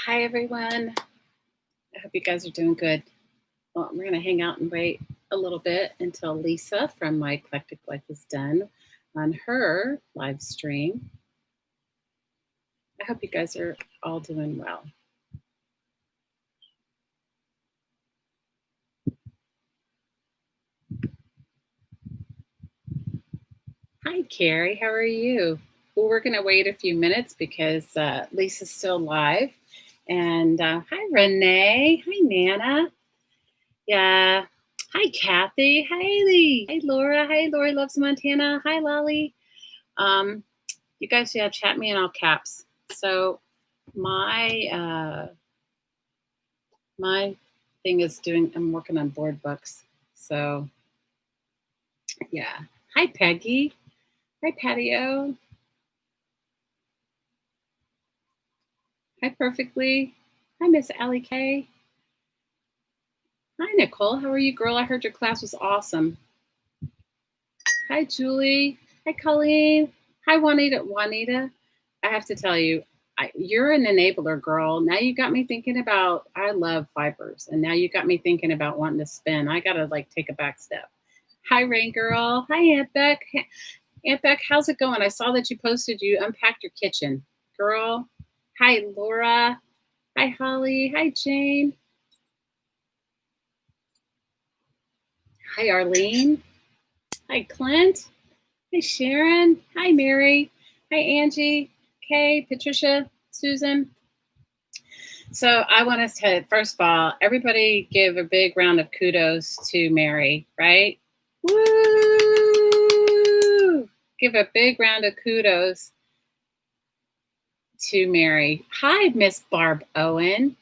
Hi, everyone. I hope you guys are doing good. Well, we're going to hang out and wait a little bit until Lisa from My Eclectic Life is done on her live stream. I hope you guys are all doing well. Hi, Carrie. How are you? Well, we're going to wait a few minutes because Lisa's still live. And hi, Renee. Hi, Nana. Yeah. Hi, Kathy. Hi, Lee. Hi, Laura. Hi, Lori Loves Montana. Hi, Lolly. You guys, chat me in all caps. So my my thing is I'm working on board books. So yeah. Hi, Peggy. Hi, Patio. Hi, Perfectly. Hi, Miss Allie K. Hi, Nicole. How are you, girl? I heard your class was awesome. Hi, Julie. Hi, Colleen. Hi, Juanita. Juanita, I have to tell you, you're an enabler, girl. Now you got me thinking about, I love fibers. And now you got me thinking about wanting to spin. I got to take a back step. Hi, Rain Girl. Hi, Aunt Beck. Aunt Beck, how's it going? I saw that you posted you unpacked your kitchen. Girl. Hi, Laura. Hi, Holly. Hi, Jane. Hi, Arlene. Hi, Clint. Hi, Sharon. Hi, Mary. Hi, Angie. Kay, Patricia, Susan. So I want us to, first of all, everybody give a big round of kudos to Mary, right? Woo! Give a big round of kudos to Mary. Hi, Miss Barb Owen.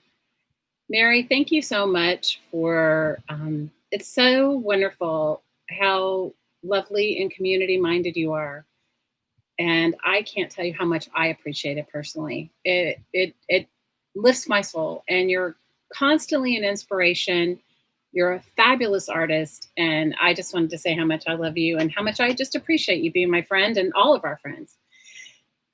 Mary, thank you so much for, it's so wonderful how lovely and community-minded you are. And I can't tell you how much I appreciate it personally. It lifts my soul, and you're constantly an inspiration. You're a fabulous artist, and I just wanted to say how much I love you and how much I just appreciate you being my friend and all of our friends.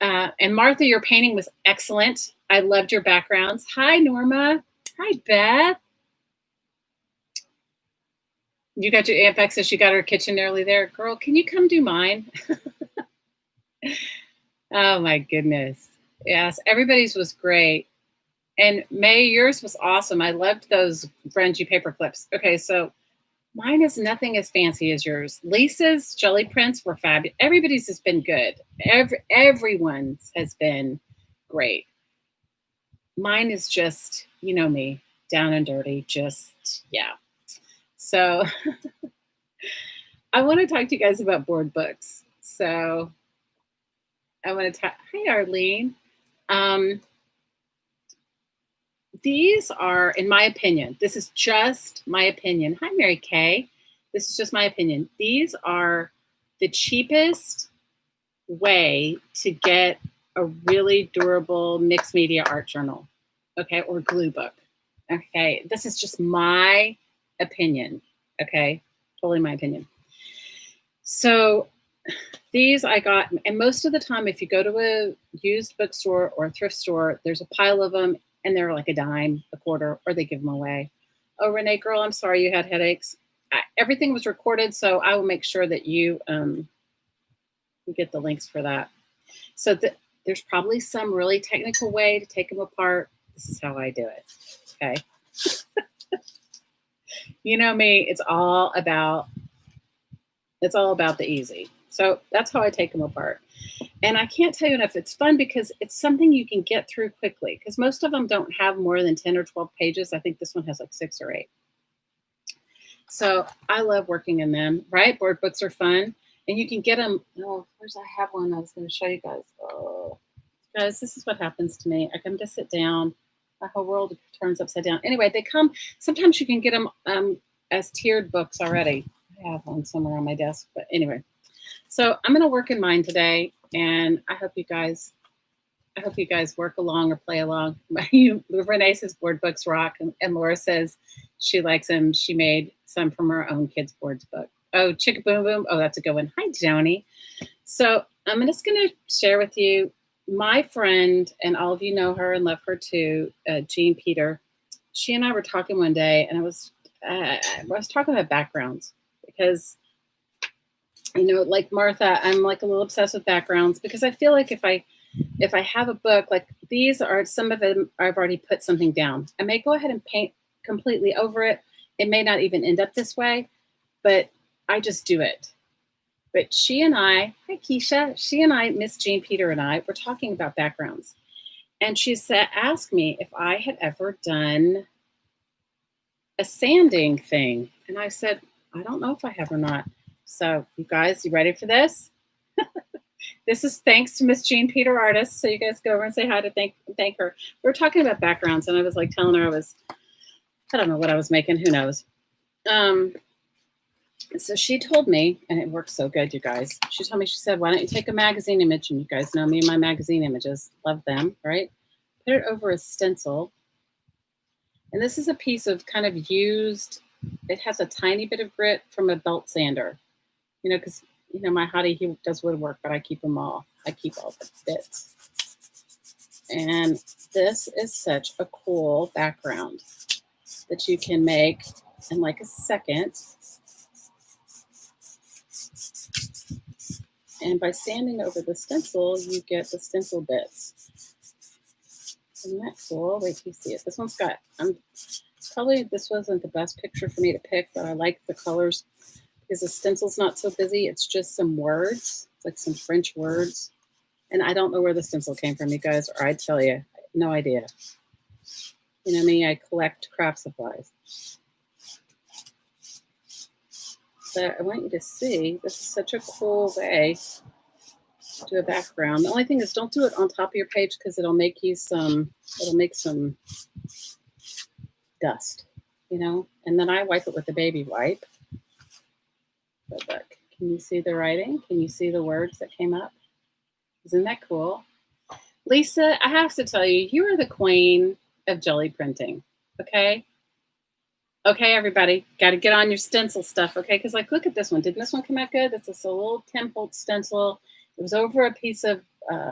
And Martha, your painting was excellent. I loved your backgrounds. Hi, Norma. Hi, Beth. You got your Aunt Beck says she got her kitchen nearly there. Girl, can you come do mine? Oh my goodness. Yes, everybody's was great. And May, yours was awesome. I loved those grungy paper clips. Okay, so mine is nothing as fancy as yours. Lisa's jelly prints were fabulous. Everybody's has been good. Everyone's has been great. Mine is just, you know me, down and dirty, just, yeah. So I want to talk to you guys about board books. So I want to talk. Hi, Arlene. These are, in my opinion, this is just my opinion. Hi, Mary Kay. This is just my opinion. These are the cheapest way to get a really durable mixed media art journal, okay, or glue book. Okay, this is just my opinion. Okay, totally my opinion. So these I got, and most of the time, if you go to a used bookstore or a thrift store, there's a pile of them, and they're like a dime, a quarter, or they give them away. Oh, Renee, girl, I'm sorry you had headaches. Everything was recorded, so I will make sure that you get the links for that. So there's probably some really technical way to take them apart. This is how I do it. Okay. You know me, it's all about the easy. So that's how I take them apart. And I can't tell you enough, it's fun because it's something you can get through quickly, because most of them don't have more than 10 or 12 pages. I think this one has like 6 or 8. So I love working in them, right? Board books are fun. And you can get them. Oh, I have one I was going to show you guys. Oh, guys, this is what happens to me. I come to sit down. My whole world turns upside down. Anyway, they come. Sometimes you can get them as tiered books already. I have one somewhere on my desk. But anyway, so I'm going to work in mine today. And I hope you guys work along or play along. Renee says board books rock. And Laura says she likes them. She made some from her own kids' boards book. Oh, Chicka Boom Boom. Oh, that's a good one. Hi, Joni. So I'm just going to share with you, my friend, and all of you know her and love her too, Jean Peter, she and I were talking one day, and I was talking about backgrounds because, like Martha, I'm like a little obsessed with backgrounds because I feel like if I have a book, like these are some of them, I've already put something down. I may go ahead and paint completely over it. It may not even end up this way, but I just do it. But she and I, hi Keisha, she and I, Miss Jean Peter and I, were talking about backgrounds. And she asked me if I had ever done a sanding thing. And I said, I don't know if I have or not. So you guys, you ready for this? This is thanks to Miss Jean Peter Artist. So you guys go over and say hi to thank her. We were talking about backgrounds, and I was like telling her I don't know what I was making. Who knows? So she told me, and it works so good, you guys. She told me, she said, why don't you take a magazine image? And you guys know me and my magazine images. Love them, right? Put it over a stencil. And this is a piece of kind of used, it has a tiny bit of grit from a belt sander. Because, my hottie, he does woodwork, but I keep them all. I keep all the bits. And this is such a cool background that you can make in like a second. And by sanding over the stencil, you get the stencil bits. Isn't that cool? Wait till you see it. This one's got, probably this wasn't the best picture for me to pick, but I like the colors because the stencil's not so busy. It's just some words. It's like some French words. And I don't know where the stencil came from, you guys, or I'd tell you, no idea. You know me, I collect craft supplies. But I want you to see, this is such a cool way to do a background. The only thing is don't do it on top of your page because it'll make some dust, and then I wipe it with a baby wipe. But look, can you see the writing? Can you see the words that came up? Isn't that cool? Lisa, I have to tell you, you are the queen of jelly printing, okay? Okay, everybody, got to get on your stencil stuff, okay? Because, look at this one. Didn't this one come out good? It's just a little 10-volt stencil. It was over a piece of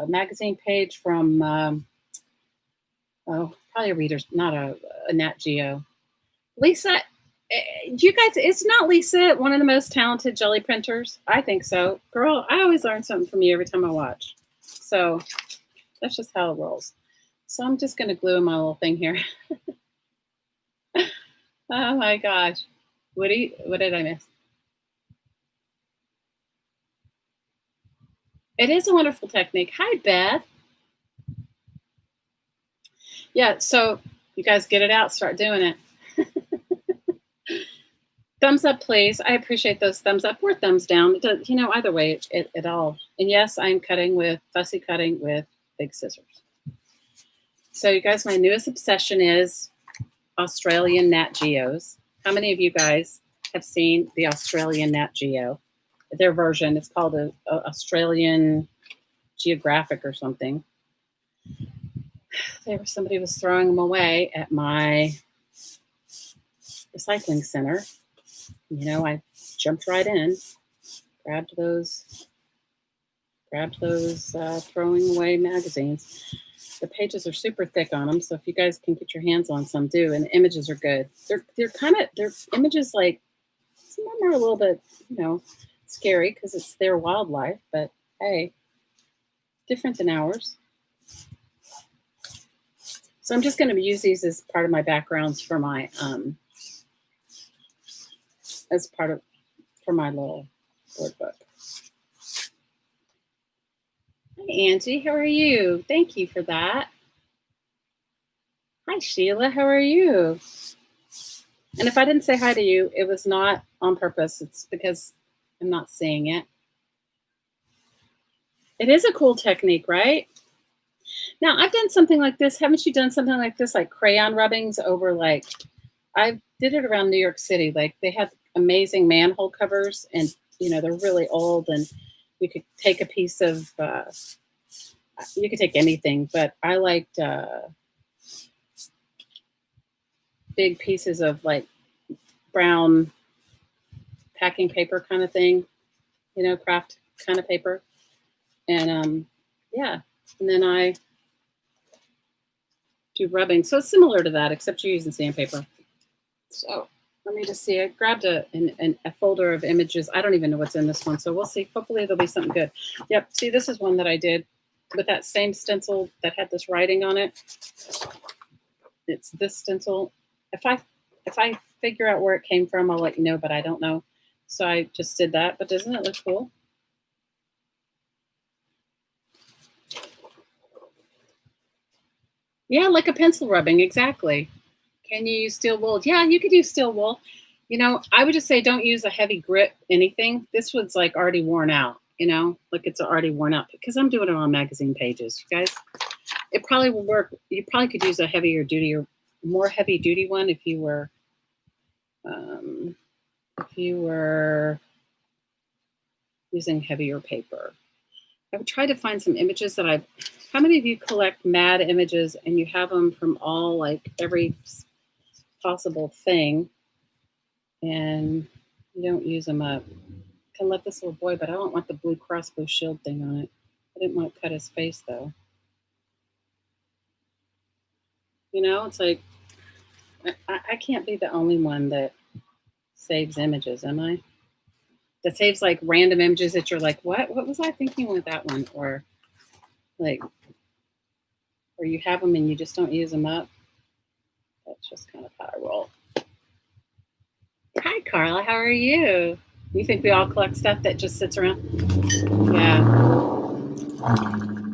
magazine page from, probably a reader's, not a Nat Geo. Lisa, you guys, is not Lisa one of the most talented jelly printers? I think so. Girl, I always learn something from you every time I watch. So that's just how it rolls. So I'm just going to glue in my little thing here. Oh my gosh. What did I miss? It is a wonderful technique. Hi, Beth. Yeah, so you guys get it out, start doing it. Thumbs up, please. I appreciate those thumbs up or thumbs down. Either way, it all. And yes, I'm fussy cutting with big scissors. So you guys, my newest obsession is Australian Nat Geos. How many of you guys have seen the Australian Nat Geo? Their version, it's called a Australian Geographic or something. Somebody was throwing them away at my recycling center. I jumped right in, grabbed those throwing away magazines. The pages are super thick on them, so if you guys can get your hands on some, do. And the images are good. They're images, like, some of them are a little bit, scary because it's their wildlife, but hey, different than ours. So I'm just going to use these as part of my backgrounds for my for my little board book. Hi, Angie. How are you? Thank you for that. Hi, Sheila. How are you? And if I didn't say hi to you, it was not on purpose. It's because I'm not seeing it. It is a cool technique, right? Now, I've done something like this. Haven't you done something like this, like crayon rubbings over, I did it around New York City. They have amazing manhole covers, and, they're really old, and you could take a piece of, you could take anything, but I liked big pieces of, brown packing paper kind of thing, craft kind of paper. And, yeah, And then I do rubbing. So it's similar to that, except you're using sandpaper. So let me just see. I grabbed a folder of images. I don't even know what's in this one. So we'll see. Hopefully there'll be something good. Yep. See, this is one that I did with that same stencil that had this writing on it. It's this stencil. If I figure out where it came from, I'll let you know, but I don't know. So I just did that. But doesn't it look cool? Yeah, like a pencil rubbing. Exactly. Can you use steel wool? Yeah, you could use steel wool. You know, I would just say don't use a heavy grip anything. This one's like already worn out, you know, like it's already worn out because I'm doing it on magazine pages, you guys. It probably will work. You probably could use a heavier duty or more heavy duty one if you were using heavier paper. I would try to find some images that I've. How many of you collect mad images and you have them from all like every possible thing and you don't use them up? I can love this little boy, but I don't want the Blue Cross Blue Shield thing on it. I didn't want to cut his face though. You know, it's like I can't be the only one that saves images, am I? That saves like random images that you're like, what was I thinking with that one? Or like, or you have them and you just don't use them up. That's just kind of how I roll. Hi, Carla. How are you? You think we all collect stuff that just sits around? Yeah.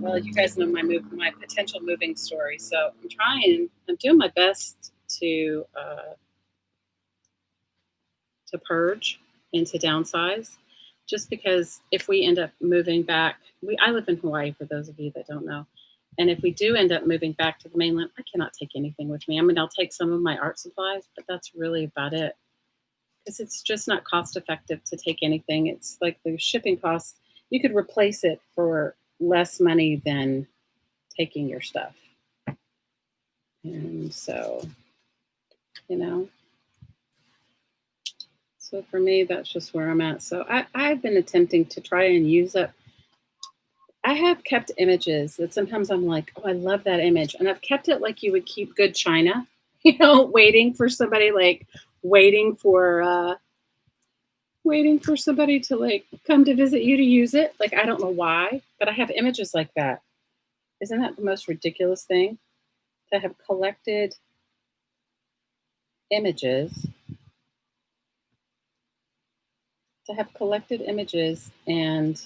Well, you guys know my potential moving story. So I'm doing my best to purge and to downsize, just because if we end up moving back, I live in Hawaii for those of you that don't know. And if we do end up moving back to the mainland, I cannot take anything with me. I mean, I'll take some of my art supplies, but that's really about it. Because it's just not cost effective to take anything. It's like the shipping costs, you could replace it for less money than taking your stuff. And so, you know, so for me, that's just where I'm at. So I've been attempting to try and use up. I have kept images that sometimes I'm like, oh, I love that image. And I've kept it like you would keep good china, you know, waiting for somebody, like waiting for somebody to like come to visit you to use it. Like, I don't know why, but I have images like that. Isn't that the most ridiculous thing? To have collected images, and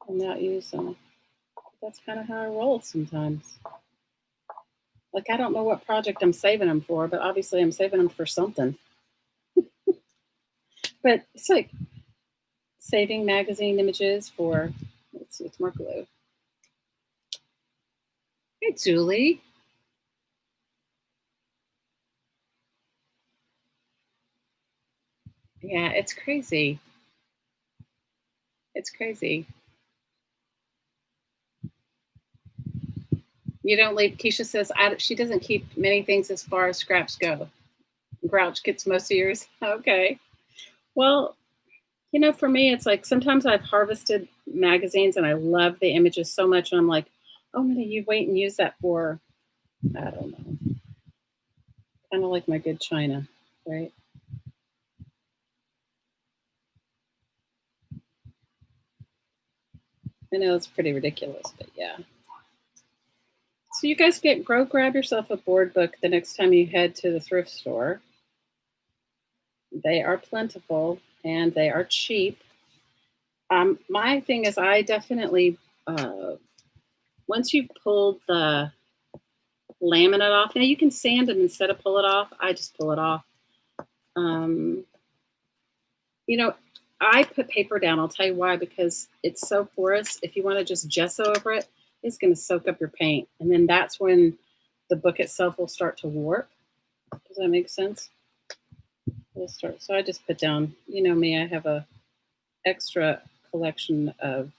not use them. That's kind of how I roll sometimes. Like, I don't know what project I'm saving them for, but obviously I'm saving them for something. But it's like saving magazine images for, let's see, it's more glue. Hey, Julie. Yeah, it's crazy. It's crazy. You don't leave. Keisha says she doesn't keep many things as far as scraps go. Grouch gets most of yours. Okay. Well, you know, for me, it's like sometimes I've harvested magazines and I love the images so much. And I'm like, oh, I'm going to wait and use that for, I don't know, kind of like my good china, right? I know it's pretty ridiculous, but yeah. So you guys grab yourself a board book the next time you head to the thrift store. They are plentiful and they are cheap. My thing is, I definitely once you've pulled the laminate off, now you can sand them instead of pull it off. I just pull it off. You know, I put paper down. I'll tell you why, because it's so porous. If you want to just gesso over it, it's going to soak up your paint. And then that's when the book itself will start to warp. Does that make sense? So I just put down, you know me, I have an extra collection of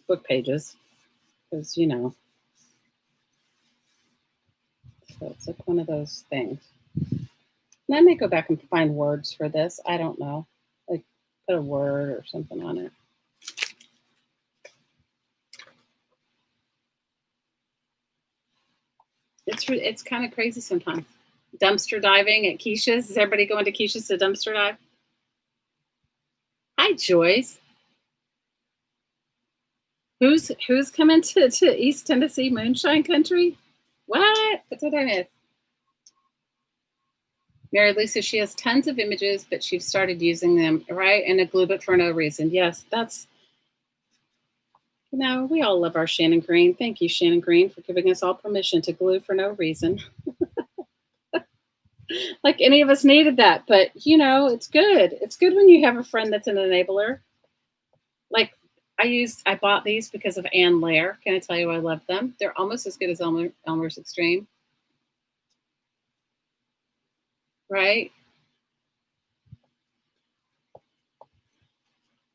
book pages, because, you know, so it's like one of those things. And I may go back and find words for this. I don't know. Like put a word or something on it. It's kind of crazy sometimes. Dumpster diving at Keisha's. Is everybody going to Keisha's to dumpster dive? Hi, Joyce. Who's coming to East Tennessee Moonshine Country? What? What did I miss? Mary Lou says she has tons of images, but she's started using them, right? In a glue book for no reason. Yes, that's, we all love our Shannon Green. Thank you, Shannon Green, for giving us all permission to glue for no reason. Like any of us needed that, but it's good. It's good when you have a friend that's an enabler. Like I bought these because of Ann Lair. Can I tell you I love them? They're almost as good as Elmer's Extreme. Right?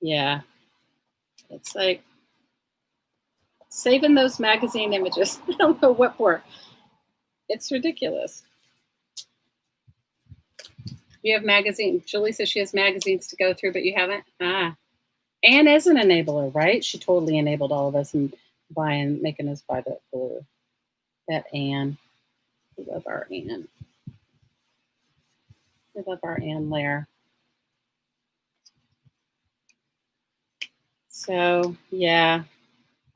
Yeah. It's like saving those magazine images. I don't know what for. It's ridiculous. You have magazine. Julie says she has magazines to go through, but you haven't? Anne is an enabler, right? She totally enabled all of us and making us buy that glue. That Anne. We love our Anne. We love our Anne Lair. So, yeah.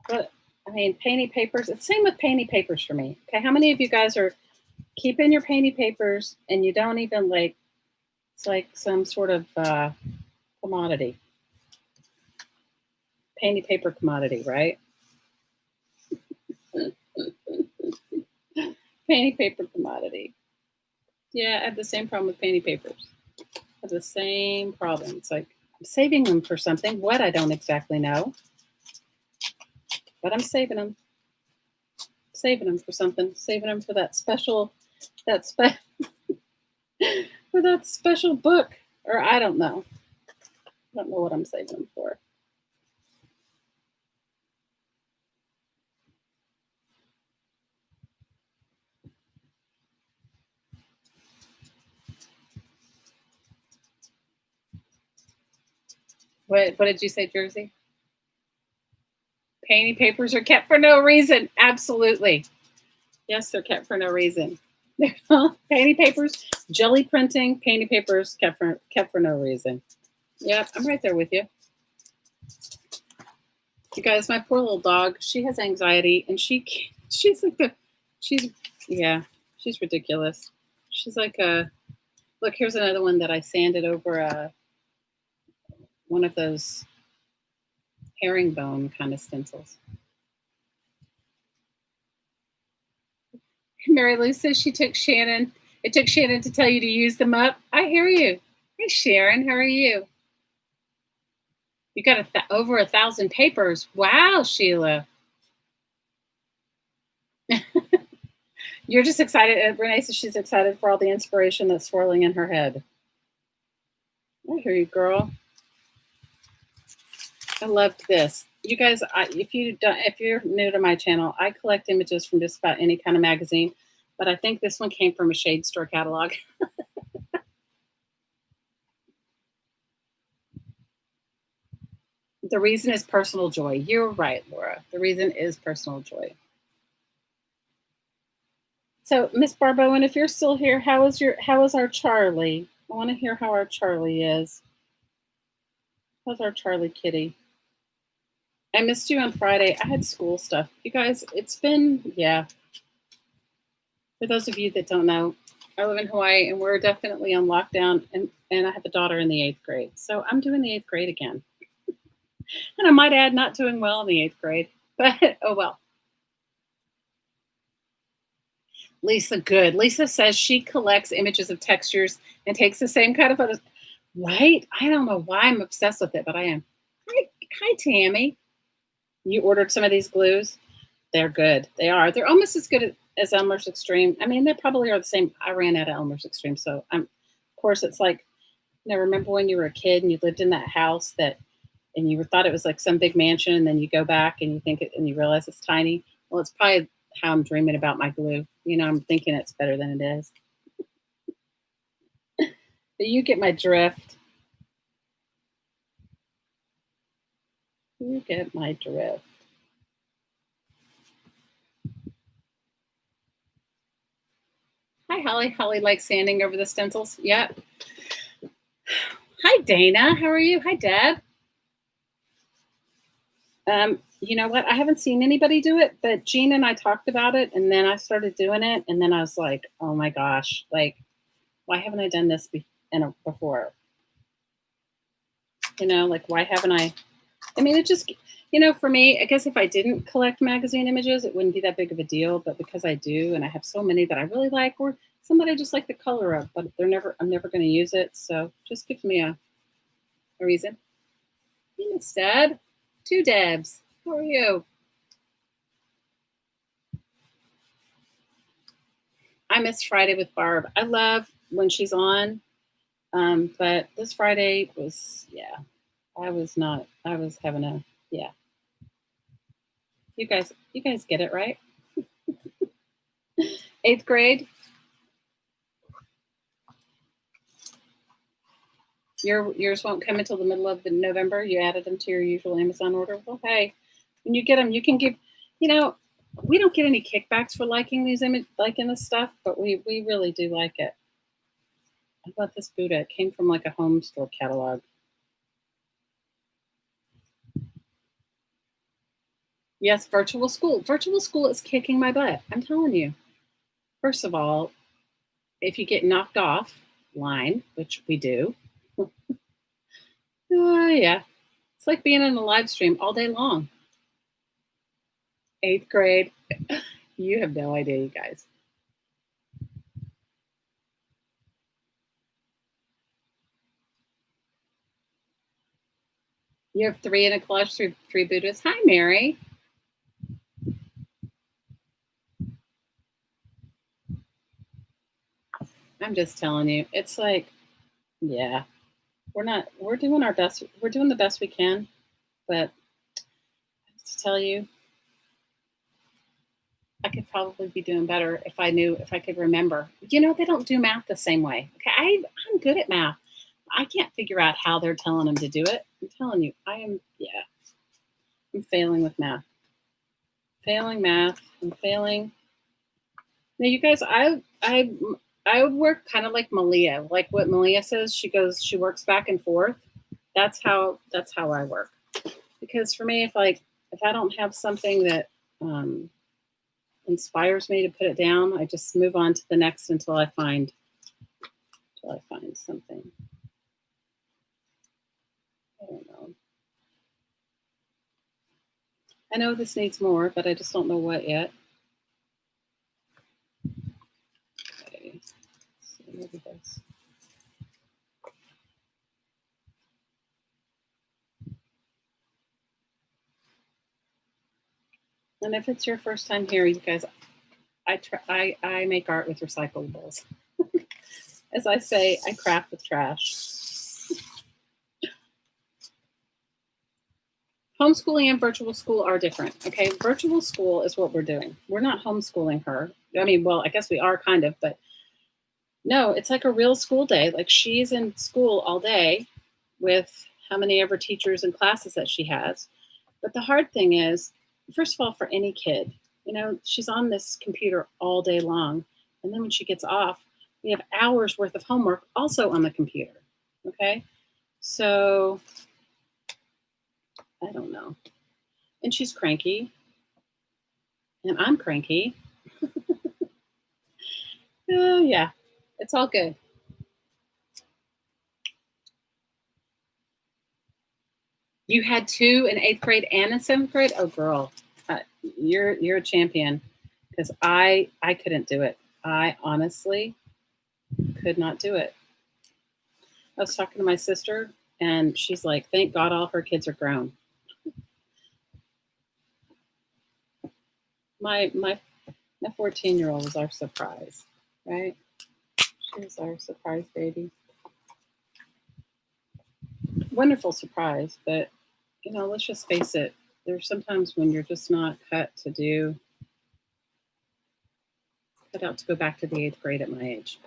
But, painty papers. It's same with painty papers for me. Okay, how many of you guys are keeping your painty papers and you don't even it's like some sort of commodity. Painty paper commodity, right? Painty paper commodity. Yeah, I have the same problem with painty papers. I have the same problem. It's like I'm saving them for something. What? I don't exactly know. But I'm saving them. Saving them for something. Saving them for that special for that special book. Or I don't know. I don't know what I'm saving them for. What did you say, Jersey? Painty papers are kept for no reason. Absolutely. Yes, they're kept for no reason. Painty papers, jelly printing, painty papers kept for no reason. Yep, I'm right there with you. You guys, my poor little dog, she has anxiety and she's ridiculous. She's like look, here's another one that I sanded over one of those herringbone kind of stencils. Mary Lou says it took Shannon to tell you to use them up. I hear you. Hey, Sharon, how are you? You got over 1,000 papers. Wow, Sheila. You're just excited. Renee says she's excited for all the inspiration that's swirling in her head. I hear you, girl. I loved this. You guys, if you're new to my channel, I collect images from just about any kind of magazine, but I think this one came from a Shade Store catalog. The reason is personal joy. You're right, Laura. The reason is personal joy. So, Miss Barbowen, if you're still here, how is our Charlie? I want to hear how our Charlie is. How's our Charlie kitty? I missed you on Friday. I had school stuff. You guys, it's been, yeah. For those of you that don't know, I live in Hawaii and we're definitely on lockdown and I have a daughter in the 8th grade. So I'm doing the 8th grade again. And I might add, not doing well in the 8th grade, but oh well. Lisa, good. Lisa says she collects images of textures and takes the same kind of photos. Right? I don't know why I'm obsessed with it, but I am. Hi, Tammy. You ordered some of these glues? They're good. They are. They're almost as good as Elmer's Extreme. I mean, they probably are the same. I ran out of Elmer's Extreme. So, of course, it's like, remember when you were a kid and you lived in that house and you thought it was like some big mansion, and then you go back and you realize it's tiny. Well, it's probably how I'm dreaming about my glue. I'm thinking it's better than it is. But you get my drift. You get my drift. Hi, Holly. Holly likes sanding over the stencils. Yep. Hi, Dana. How are you? Hi, Deb. You know what? I haven't seen anybody do it, but Jean and I talked about it, and then I started doing it, and then I was like, oh my gosh, like, why haven't I done this before? You know, like, why haven't I? I mean, it just, you know, for me, I guess if I didn't collect magazine images, it wouldn't be that big of a deal. But because I do, and I have so many that I really like, or some that I just like the color of, but I'm never going to use it. So just gives me a reason. Hey, Miss Deb. Two Debs. How are you? I miss Friday with Barb. I love when she's on. But this Friday was, yeah, I was not, I was having a, yeah. You guys get it, right? Eighth grade. Yours won't come until the middle of November. You added them to your usual Amazon order. Well, hey, when you get them, you can give. You know, we don't get any kickbacks for liking liking this stuff, but we really do like it. I love this Buddha. It came from like a home store catalog. Yes, virtual school. Virtual school is kicking my butt. I'm telling you. First of all, if you get knocked off line, which we do, yeah, it's like being in a live stream all day long. Eighth grade. You have no idea, you guys. You have three in a collage, three Buddhas. Hi, Mary. I'm just telling you, it's like, yeah, we're doing our best. We're doing the best we can. But to tell you, I could probably be doing better if I could remember. You know, they don't do math the same way. Okay, I'm good at math. I can't figure out how they're telling them to do it. I'm telling you, yeah, I'm failing with math. Failing math. I'm failing. Now, you guys, I work kind of like Malia. Like what Malia says, she works back and forth. That's how I work. Because for me, if I don't have something that inspires me to put it down, I just move on to the next until I find something. I don't know. I know this needs more, but I just don't know what yet. Okay. Let's see, maybe this. And if it's your first time here, you guys, I make art with recyclables. As I say, I craft with trash. Homeschooling and virtual school are different. Okay, virtual school is what we're doing. We're not homeschooling her. I mean, well, I guess we are kind of, but no, it's like a real school day. Like she's in school all day with how many ever teachers and classes that she has. But the hard thing is, first of all, for any kid, you know, she's on this computer all day long. And then when she gets off, we have hours worth of homework also on the computer. Okay. So I don't know. And she's cranky. And I'm cranky. Yeah, it's all good. You had two in eighth grade and in seventh grade. Oh, girl, you're a champion because I couldn't do it. I honestly could not do it. I was talking to my sister, and she's like, "Thank God, all her kids are grown." My 14-year-old was our surprise, right? She was our surprise baby. Wonderful surprise, but you know, let's just face it. There's sometimes when you're just not cut out to go back to the eighth grade at my age.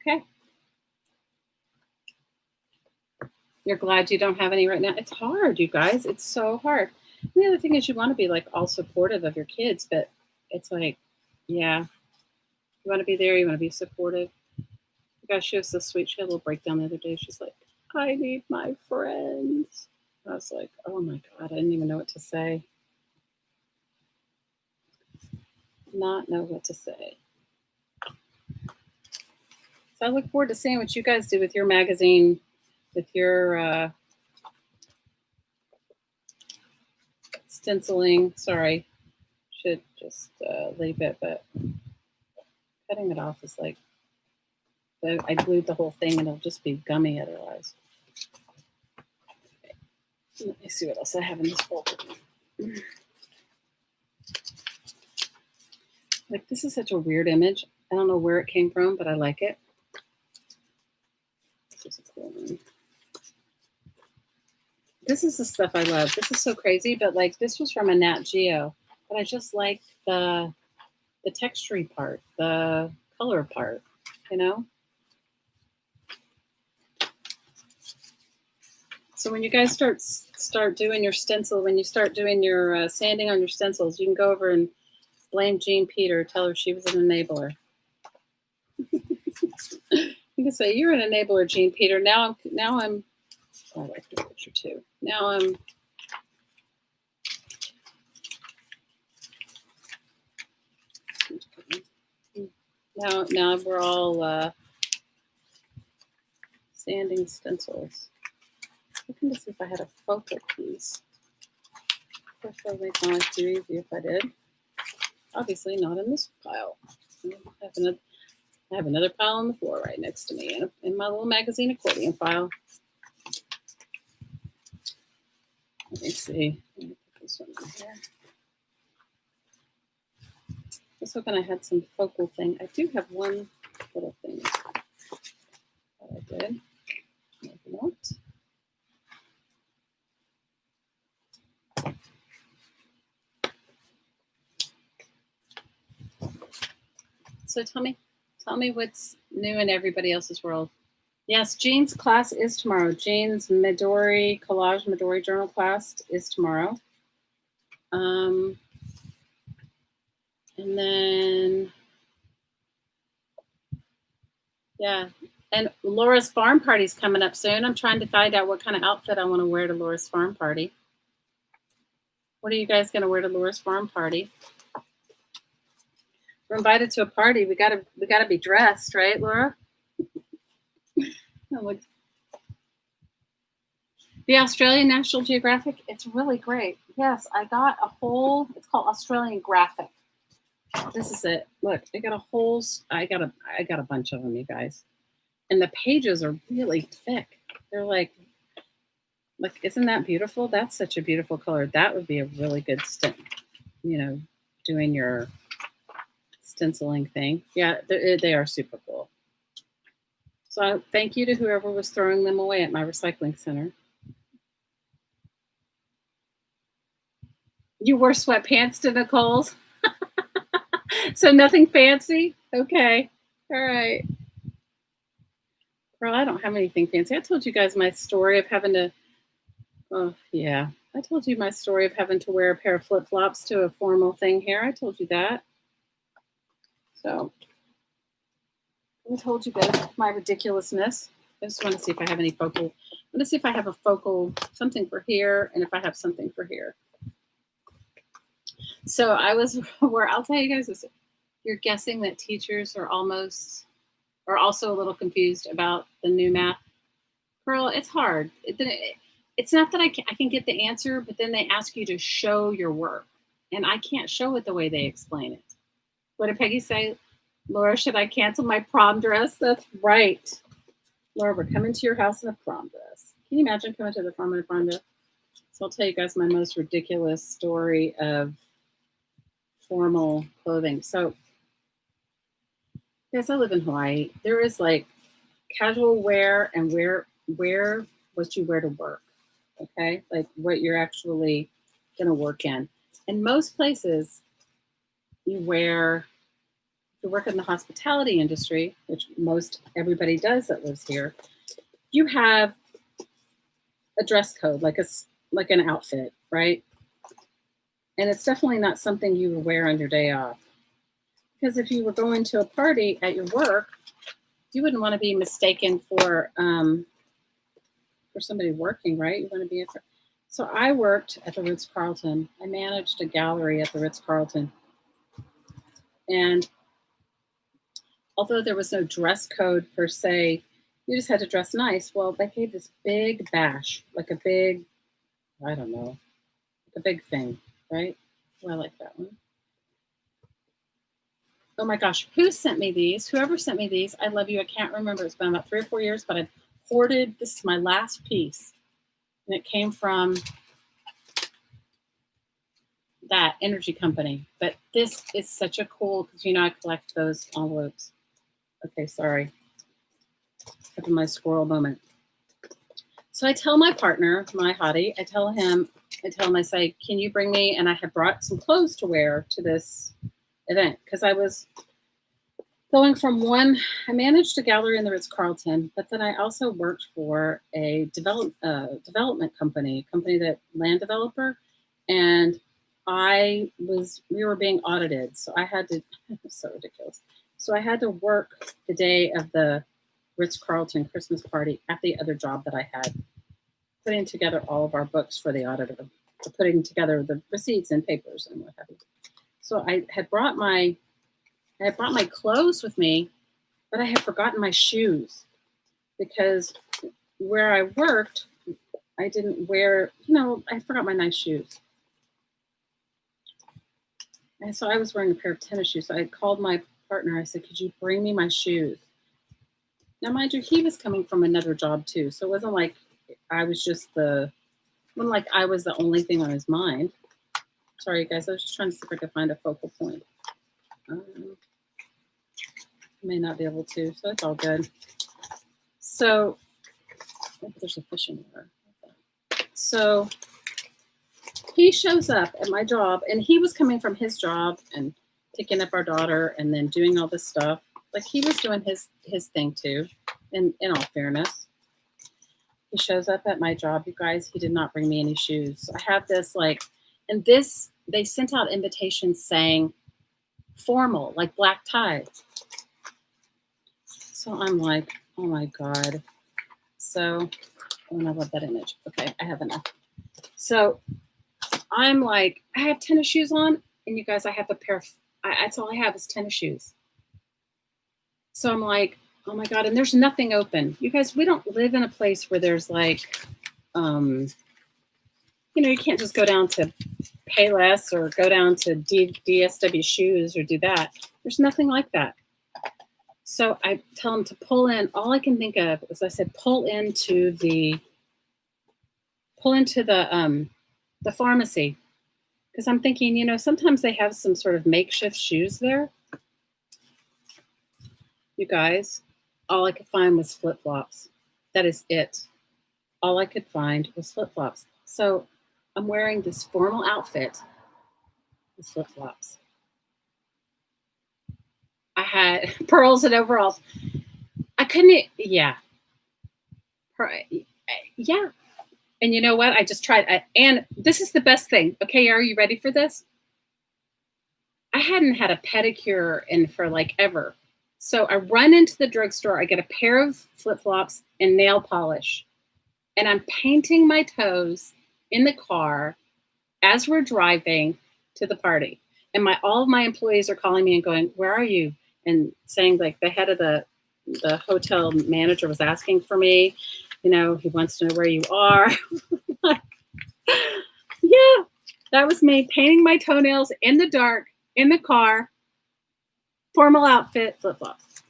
Okay. You're glad you don't have any right now. It's hard, you guys. It's so hard. And the other thing is you want to be like all supportive of your kids, but it's like, yeah, you want to be there. You want to be supportive. Gosh, she was so sweet. She had a little breakdown the other day. She's like, I need my friends. I was like, oh my God, I didn't even know what to say. Not know what to say. So I look forward to seeing what you guys do with your magazine, with your stenciling. Sorry, should just leave it, but cutting it off is like, I glued the whole thing and it'll just be gummy otherwise. Okay. Let me see what else I have in this folder. Like, this is such a weird image. I don't know where it came from, but I like it. This is a cool one. This is the stuff I love. This is so crazy, but like this was from a Nat Geo. But I just like the textury part, the color part, you know? So when you guys start doing your stencil, when you start doing your sanding on your stencils, you can go over and blame Jean Peter. Tell her she was an enabler. You can say you're an enabler, Jean Peter. Now I'm. Oh, I like this picture too. Now I'm. Now we're all sanding stencils. Looking to see if I had a focal piece. Of course, that would make my life too easy if I did. Obviously, not in this pile. I have another pile on the floor right next to me in my little magazine accordion file. Let me see. Let me put this one in here. I was hoping I had some focal thing. I do have one little thing that I did. Maybe not. So tell me what's new in everybody else's world. Yes, Jean's class is tomorrow. Jean's Midori collage Midori journal class is tomorrow. And then, yeah. And Laura's farm party's coming up soon. I'm trying to find out what kind of outfit I want to wear to Laura's farm party. What are you guys going to wear to Laura's farm party? We're invited to a party. We gotta be dressed, right, Laura? The Australian National Geographic, it's really great. Yes, I got a whole, it's called Australian Graphic. This is it. Look, I got a bunch of them, you guys. And the pages are really thick. They're like, isn't that beautiful? That's such a beautiful color. That would be a really good doing your stenciling thing. Yeah, they are super cool. So thank you to whoever was throwing them away at my recycling center. You wore sweatpants to Nicole's? So nothing fancy? Okay. All right. Girl, I don't have anything fancy. I told you guys my story of having to, I told you my story of having to wear a pair of flip-flops to a formal thing here. I told you that. So I told you guys my ridiculousness. I just want to see if I have any focal. I'm going to see if I have a focal, something for here, and if I have something for here. So I'll tell you guys this. You're guessing that teachers are also a little confused about the new math. Girl, it's hard. It's not that I can get the answer, but then they ask you to show your work. And I can't show it the way they explain it. What did Peggy say? Laura, should I cancel my prom dress? That's right. Laura, we're coming to your house in a prom dress. Can you imagine coming to the prom in a prom dress? So I'll tell you guys my most ridiculous story of formal clothing. So, guys, I live in Hawaii. There is like casual wear and wear what you wear to work. Okay, like what you're actually going to work in. In most places, you work in the hospitality industry, which most everybody does that lives here. You have a dress code, like an outfit, right? And it's definitely not something you would wear on your day off. Because if you were going to a party at your work, you wouldn't want to be mistaken for somebody working, right? You want to be a. So I worked at the Ritz-Carlton. I managed a gallery at the Ritz-Carlton. And although there was no dress code per se, you just had to dress nice. Well, they gave this big bash, like a big, I don't know, like a big thing, right? Oh, I like that one. Oh my gosh, who sent me these? Whoever sent me these, I love you. I can't remember. It's been about 3 or 4 years, but I've hoarded. This is my last piece. And it came from that energy company. But this is such a cool, because I collect those envelopes. Okay, sorry. Having my squirrel moment. So I tell my partner, my hottie, I tell him, I say, can you bring me, and I have brought some clothes to wear to this event, because I was going from I managed a gallery in the Ritz-Carlton, but then I also worked for a development company that land developer, and we were being audited. So I had to, so ridiculous. So I had to work the day of the Ritz-Carlton Christmas party at the other job that I had, putting together all of our books for the auditor, putting together the receipts and papers and what have you. So I had brought my clothes with me, but I had forgotten my shoes, because where I worked, I didn't wear, I forgot my nice shoes. And so I was wearing a pair of tennis shoes. So I called my partner. I said, could you bring me my shoes? Now, mind you, he was coming from another job too. So it wasn't like I was the only thing on his mind. Sorry, guys. I was just trying to see if I could find a focal point. May not be able to, so it's all good. So, there's a fish in there. So he shows up at my job, and he was coming from his job and picking up our daughter and then doing all this stuff. Like, he was doing his thing too, in all fairness. He shows up at my job, you guys. He did not bring me any shoes. I have this they sent out invitations saying formal, like black tie. So I'm like, oh my God. So, I love that image. Okay, I have enough. So I'm like, I have tennis shoes on, and you guys, I have a pair of, that's all I have is tennis shoes. So I'm like, oh my God, and there's nothing open. You guys, we don't live in a place where there's like, you can't just go down to Payless or go down to DSW Shoes or do that. There's nothing like that. So I tell him to pull in. All I can think of is I said, pull into the pharmacy. Because I'm thinking, sometimes they have some sort of makeshift shoes there. You guys, all I could find was flip-flops. That is it. All I could find was flip-flops. So I'm wearing this formal outfit with flip-flops. I had pearls and overalls. I couldn't, yeah. Yeah. And you know what? I just tried. And this is the best thing. Okay, are you ready for this? I hadn't had a pedicure in for like ever. So I run into the drugstore. I get a pair of flip-flops and nail polish. And I'm painting my toes in the car as we're driving to the party. And all of my employees are calling me and going, where are you? And saying, like, the head of the hotel manager was asking for me. He wants to know where you are. Like, yeah, that was me painting my toenails in the dark, in the car, formal outfit, flip-flops.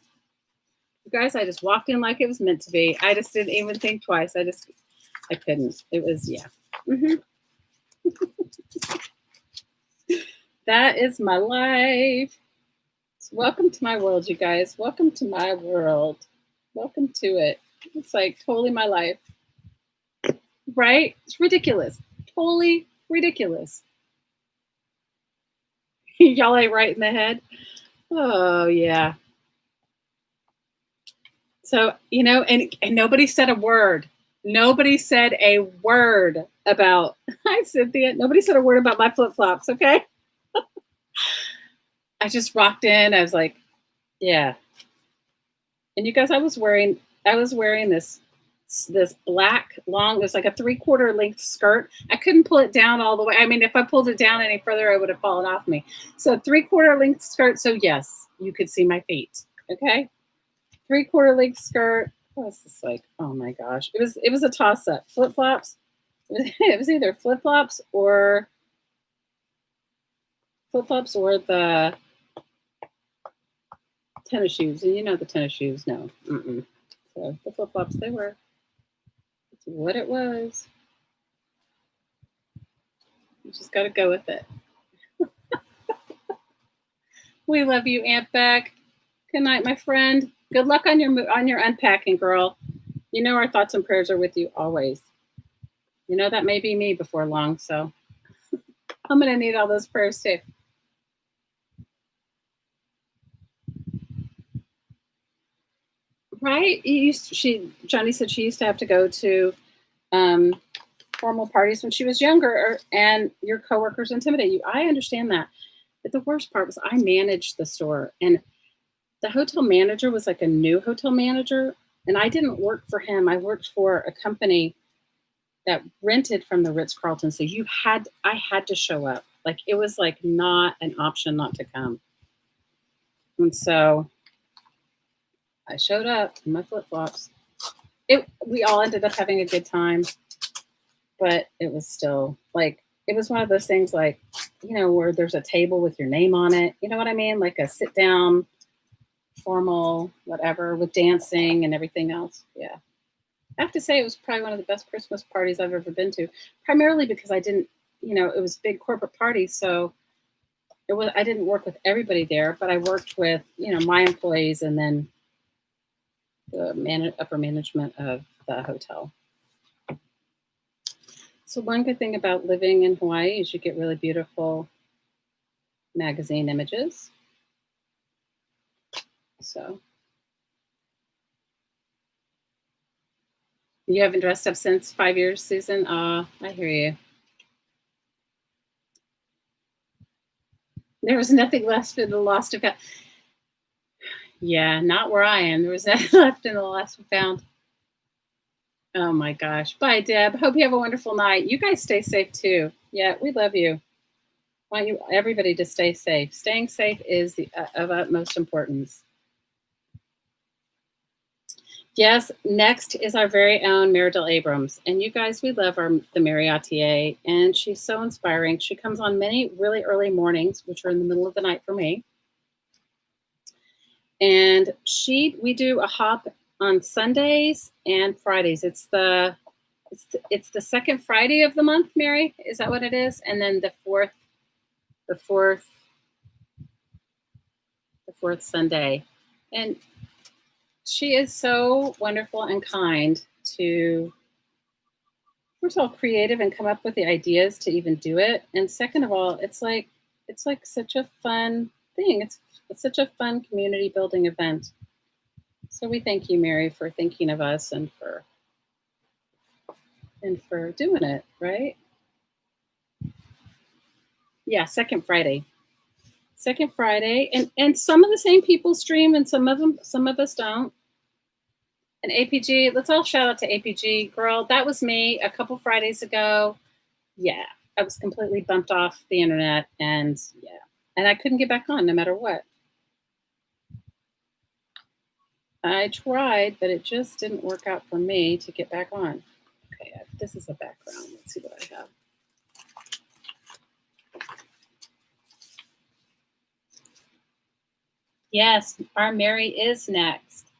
You guys, I just walked in like it was meant to be. I just didn't even think twice. I couldn't. It was, yeah. Mm-hmm. That is my life. So welcome to my world, you guys. Welcome to my world. Welcome to it. It's like totally my life. Right? It's ridiculous. Totally ridiculous. Y'all ain't right in the head. Oh, yeah. So, and nobody said a word. Nobody said a word about, hi, Cynthia. Nobody said a word about my flip flops, okay? I just rocked in. I was like, yeah. And you guys, I was wearing this black long, it was like a 3/4 length skirt. I couldn't pull it down all the way. I mean, if I pulled it down any further, it would have fallen off me. So 3/4 length skirt. So yes, you could see my feet. Okay. 3/4 length skirt. What was this like? Oh my gosh. It was a toss up. Flip flops. It was either flip flops or the tennis shoes. And you know the tennis shoes, no. Mm-mm. So the flip flops, they were. It's what it was. You just got to go with it. We love you, Aunt Beck. Good night, my friend. Good luck on your unpacking, girl. You know our thoughts and prayers are with you always. You know that may be me before long, so I'm gonna need all those prayers too. Right? Johnny said she used to have to go to um, formal parties when she was younger, and your coworkers intimidate you. I understand that. But the worst part was I managed the store, and the hotel manager was like a new hotel manager, and I didn't work for him. I worked for a company that rented from the Ritz-Carlton. So I had to show up. Like it was like not an option not to come. And so I showed up in my flip-flops. We all ended up having a good time, but it was still like it was one of those things like, where there's a table with your name on it. You know what I mean? Like a sit down, formal, whatever, with dancing and everything else. Yeah. I have to say it was probably one of the best Christmas parties I've ever been to, primarily because I didn't, it was a big corporate party. So I didn't work with everybody there, but I worked with, my employees and then the upper management of the hotel. So one good thing about living in Hawaii is you get really beautiful magazine images. So you haven't dressed up since 5 years, Susan? I hear you. There was nothing left in the lost and found. Yeah, not where I am. There was nothing left in the lost and found. Oh my gosh. Bye, Deb. Hope you have a wonderful night. You guys stay safe too. Yeah, we love you. Want you everybody to stay safe. Staying safe is of utmost importance. Yes, next is our very own Meridel Abrams. And you guys, we love the Mariotier, and she's so inspiring. She comes on many really early mornings, which are in the middle of the night for me. And we do a hop on Sundays and Fridays. It's the second Friday of the month, Mary. Is that what it is? And then the fourth Sunday. And she is so wonderful and kind to, first of all, creative and come up with the ideas to even do it. And second of all, it's like such a fun thing. It's such a fun community building event. So we thank you, Mary, for thinking of us and for doing it, right? Yeah, second Friday. And some of the same people stream and some of us don't. And APG, let's all shout out to APG. Girl, that was me a couple Fridays ago. Yeah, I was completely bumped off the internet, and I couldn't get back on no matter what. I tried, but it just didn't work out for me to get back on. Okay, this is a background. Let's see what I have. Yes, our Mary is next.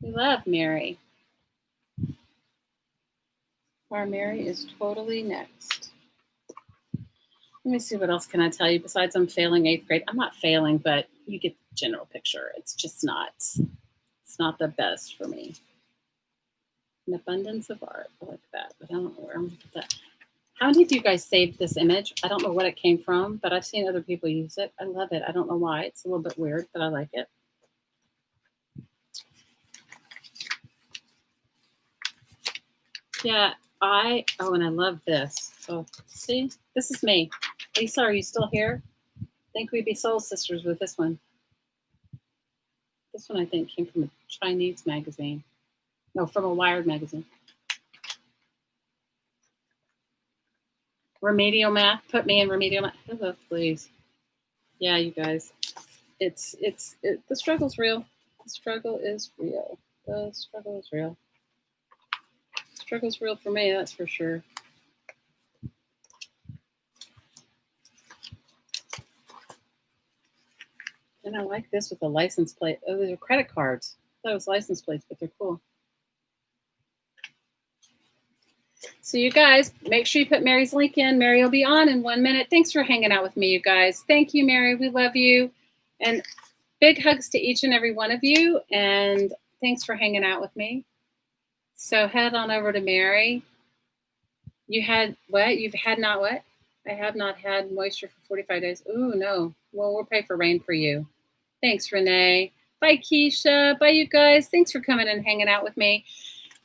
We love Mary. Our Mary is totally next. Let me see, what else can I tell you besides I'm failing 8th grade. I'm not failing, but you get the general picture. It's just not the best for me. An abundance of art. I like that, but I don't know where I'm going to put that. How many of you guys saved this image? I don't know what it came from, but I've seen other people use it. I love it. I don't know why. It's a little bit weird, but I like it. Yeah, and I love this. Oh, see, this is me. Lisa, are you still here? I think we'd be soul sisters with this one. This one, I think, came from a Chinese magazine. No, from a Wired magazine. Remedial math. Put me in remedial math. Oh, please. Yeah, you guys. The struggle's real. The struggle is real. The struggle is real. The struggle's real for me, that's for sure. And I like this with a license plate. Oh, these are credit cards. I thought it was license plates, but they're cool. So you guys, make sure you put Mary's link in. Mary will be on in 1 minute. Thanks for hanging out with me, you guys. Thank you, Mary. We love you. And big hugs to each and every one of you. And thanks for hanging out with me. So head on over to Mary. You had what? You've had not what? I have not had moisture for 45 days. Ooh, no. Well, we'll pray for rain for you. Thanks, Renee. Bye, Keisha. Bye, you guys. Thanks for coming and hanging out with me.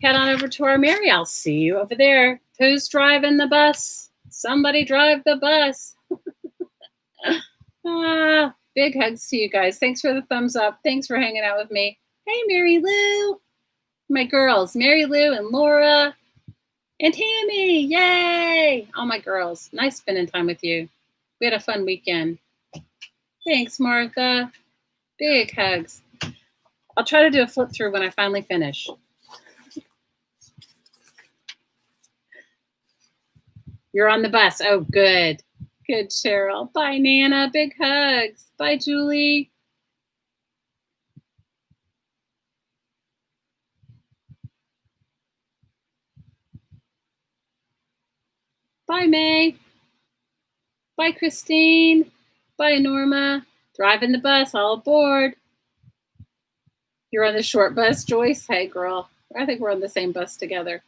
Head on over to our Mary. I'll see you over there. Who's driving the bus? Somebody drive the bus. Big hugs to you guys. Thanks for the thumbs up. Thanks for hanging out with me. Hey, Mary Lou. My girls, Mary Lou and Laura and Tammy. Yay. All my girls. Nice spending time with you. We had a fun weekend. Thanks, Martha. Big hugs. I'll try to do a flip through when I finally finish. You're on the bus. Oh, good. Good, Cheryl. Bye, Nana. Big hugs. Bye, Julie. Bye, May. Bye, Christine. Bye, Norma. Driving the bus. All aboard. You're on the short bus, Joyce? Hey, girl. I think we're on the same bus together.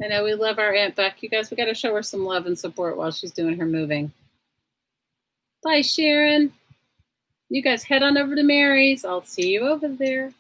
I know we love our Aunt Beck. You guys, we got to show her some love and support while she's doing her moving. Bye, Sharon. You guys head on over to Mary's. I'll see you over there.